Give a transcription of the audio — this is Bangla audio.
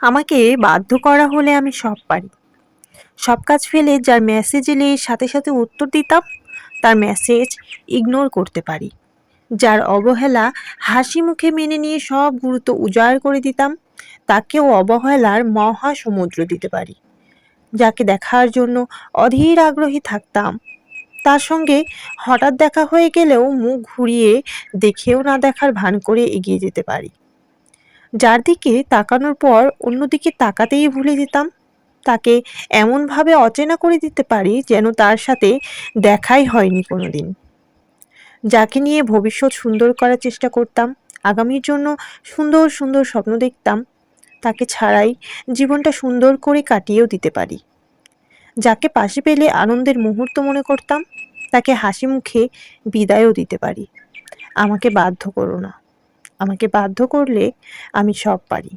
আমাকে বাধ্য করা হলে আমি সব পারি। সব কাজ ফেলে যার মেসেজ এলে সাথে সাথে উত্তর দিতাম, তার মেসেজ ইগনোর করতে পারি। যার অবহেলা হাসি মুখে মেনে নিয়ে সব গুরুত্ব উজাড় করে দিতাম, তাকেও অবহেলার মহা সমুদ্র দিতে পারি। যাকে দেখার জন্য অধীর আগ্রহী থাকতাম, তার সঙ্গে হঠাৎ দেখা হয়ে গেলেও মুখ ঘুরিয়ে দেখেও না দেখার ভান করে এগিয়ে যেতে পারি। যার দিকে তাকানোর পর অন্যদিকে তাকাতেই ভুলে যেতাম, তাকে এমনভাবে অচেনা করে দিতে পারি যেন তার সাথে দেখাই হয়নি কোনোদিন। যাকে নিয়ে ভবিষ্যৎ সুন্দর করার চেষ্টা করতাম, আগামীর জন্য সুন্দর সুন্দর স্বপ্ন দেখতাম, তাকে ছাড়াই জীবনটা সুন্দর করে কাটিয়েও দিতে পারি। যাকে পাশে পেলে আনন্দের মুহূর্ত মনে করতাম, তাকে হাসি মুখে বিদায়ও দিতে পারি। আমাকে বাধ্য করো না। আমাকে বাধ্য করলে আমি সব পারি।